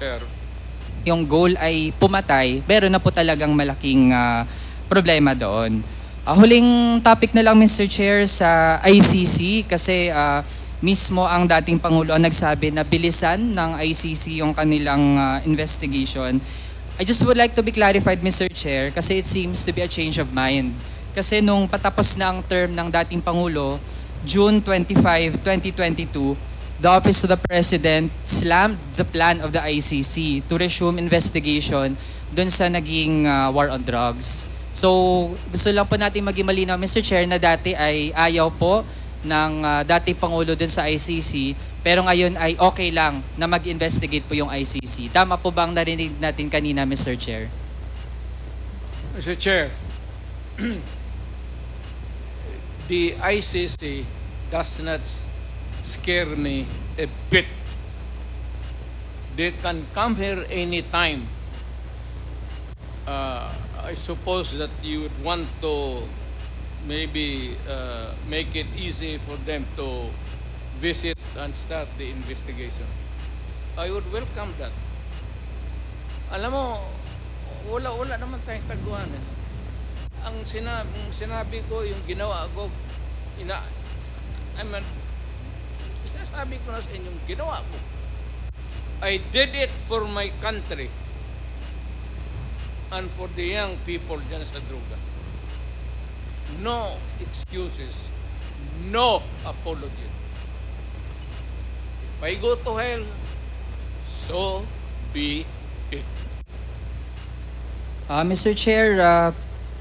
Chair. Yung goal ay pumatay, meron na po talagang malaking problema doon. Huling topic na lang, Mr. Chair, sa ICC kasi mismo ang dating Pangulo ang nagsabi na bilisan ng ICC yung kanilang investigation. I just would like to be clarified, Mr. Chair, kasi it seems to be a change of mind. Kasi nung patapos na ang term ng dating Pangulo, June 25, 2022, the Office of the President slammed the plan of the ICC to resume investigation dun sa naging war on drugs. So, gusto lang po natin maging malinaw, Mr. Chair, na dati ay ayaw po ng dating Pangulo dun sa ICC, pero ngayon ay okay lang na mag-investigate po yung ICC. Tama po bang narinig natin kanina, Mr. Chair? Mr. Chair, the ICC does not scare me a bit. They can come here anytime. I suppose that you would want to maybe make it easy for them to visit and start the investigation. I would welcome that. Alam mo, wala naman tayong taguan. Ang sinabi ko, yung ginawa ko, sinasabi ko na sa inyong ginawa ko. I did it for my country and for the young people dyan sa droga. No excuses, no apology. If I go to hell, so be it. Mr. Chair,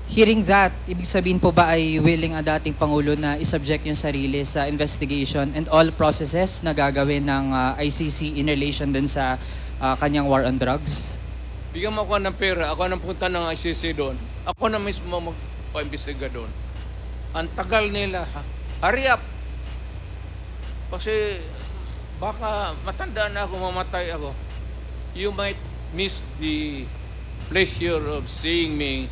hearing that, ibig sabihin po ba ay willing ang dating Pangulo na isubject yung sarili sa investigation and all processes na gagawin ng ICC in relation dun sa kanyang war on drugs? Bigyan mo ako ng pera, ako nang punta ng ICC doon. Ako na mismo magpa-imbestiga doon. Ang tagal nila, hurry up. Kasi baka matanda na ako, mamatay ako. You might miss the pleasure of seeing me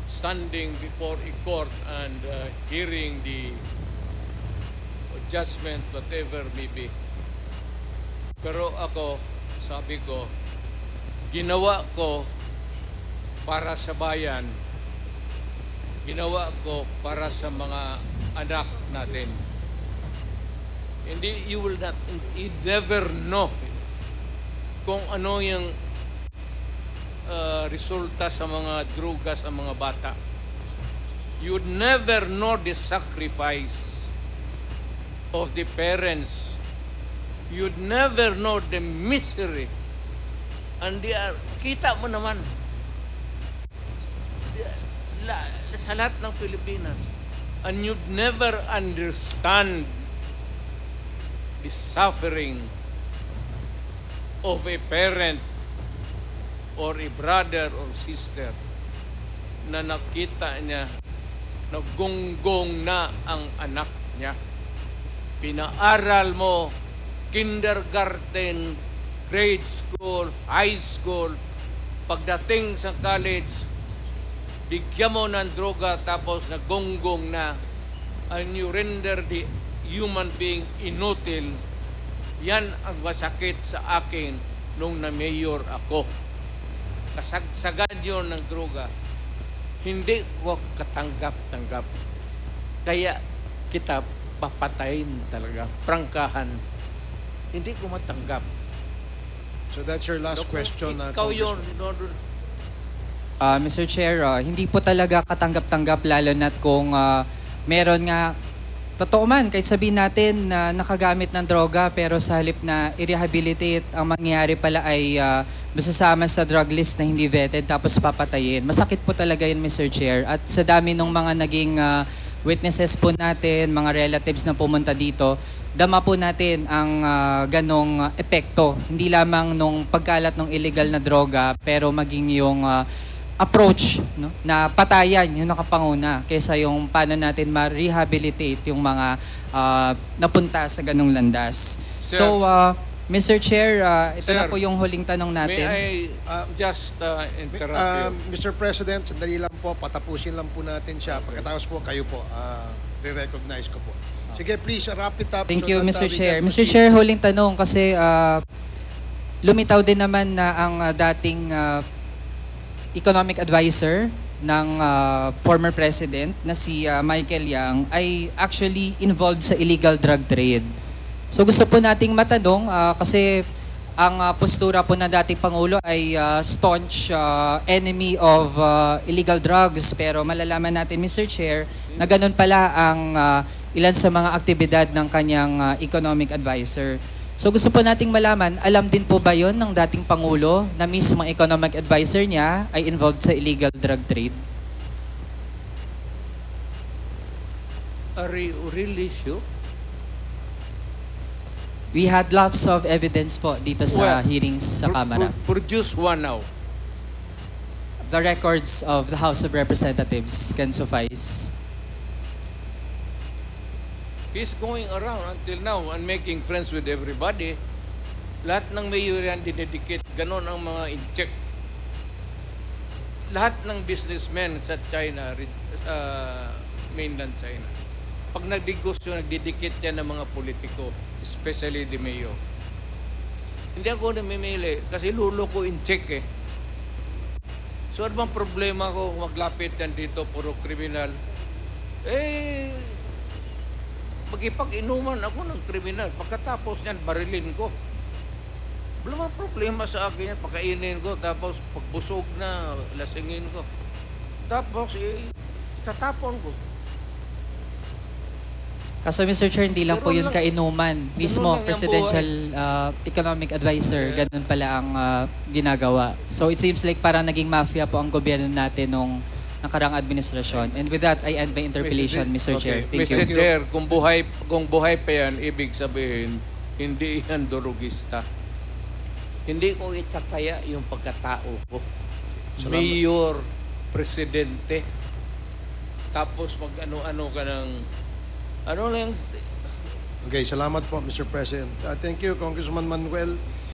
standing before a court and hearing the judgment, whatever may be. Pero ako, sabi ko, ginawa ko para sa bayan, ginawa ko para sa mga anak natin. Hindi, you never know kung ano yung resulta sa mga droga sa mga bata. You would never know the sacrifice of the parents. You'd never know the misery. And kita mo naman, sa lahat ng Pilipinas. And you'd never understand the suffering of a parent or a brother or sister na nakita niya naggunggong na ang anak niya. Pinaaral mo kindergarten, grade school, high school, pagdating sa college, bigyan mo ng droga tapos nagunggong na, and you render the human being inutil. Yan ang masakit sa akin nung na-mayor ako. Kasagsagan yun ng droga. Hindi ko katanggap-tanggap. Kaya kita papatayin talaga, prangkahan. Hindi ko matanggap. So that's your last question. Ikaw yun. Mr. Chair, hindi po talaga katanggap-tanggap lalo na't kung meron nga, totoo man, kahit sabihin natin na nakagamit ng droga pero sa halip na i-rehabilitate, ang mangyayari pala ay masasama sa drug list na hindi vetted tapos papatayin. Masakit po talaga yun, Mr. Chair. At sa dami ng mga naging witnesses po natin, mga relatives na pumunta dito, dama po natin ang ganong epekto. Hindi lamang nung pagkalat ng illegal na droga, pero maging yung approach, no, na patayan yung nakapanguna kaysa yung paano natin ma-rehabilitate yung mga napunta sa ganong landas. Sir, So, Mr. Chair, ito Sir, na po yung huling tanong natin. May I just interrupt you? Mr. President, sandali lang po, patapusin lang po natin siya. Pagkatapos po, kayo po, re-recognize ko po. Sige, please wrap it up. Thank so you, that, Mr. we Chair. can Mr. proceed. Chair, huling tanong kasi lumitaw din naman na ang dating economic advisor ng former president na si Michael Yang ay actually involved sa illegal drug trade. So gusto po nating matanong kasi ang postura po ng dating Pangulo ay staunch enemy of illegal drugs, pero malalaman natin, Mr. Chair, na ganun pala ang ilan sa mga aktibidad ng kanyang economic advisor. So gusto po nating malaman, alam din po ba yon ng dating Pangulo na mismo economic advisor niya ay involved sa illegal drug trade? Are you really sure? We had lots of evidence po dito sa Well, hearings sa Kamara. Produce one now. The records of the House of Representatives can suffice. He's going around until now and making friends with everybody. Lahat ng mayor yan dinedicate. Ganon ang mga in-check. Lahat ng businessmen sa China, mainland China, pag nagdegosyo, nagdidikit yan ng mga politiko, especially the mayor. Hindi ako namimili kasi lulo ko in-check eh. So ano bang problema ko kung maglapit yan dito, puro kriminal? Eh, magipag-inuman ako ng kriminal. Pagkatapos niyan, barilin ko. Wala mang problema sa akin yan. Pakainin ko, tapos pagbusog na, lasingin ko. Tapos, tatapon ko. Kaso Mr. Chair, hindi lang po Ganun yun lang- kainuman. Mismo, lang yung presidential economic advisor, ganun pala ang ginagawa. So it seems like parang naging mafia po ang gobyerno natin nung nakarang administrasyon. And with that, I end my interpellation, Mr. Chair. Okay. Thank Mr. you. Chair, kung buhay pa yan, ibig sabihin, hindi yan durugista. Hindi ko itataya yung pagkatao ko. Salamat. Mayor, presidente, tapos mag ano-ano ka ng, ano lang, Okay, salamat po, Mr. President. Thank you, Congressman Manuel.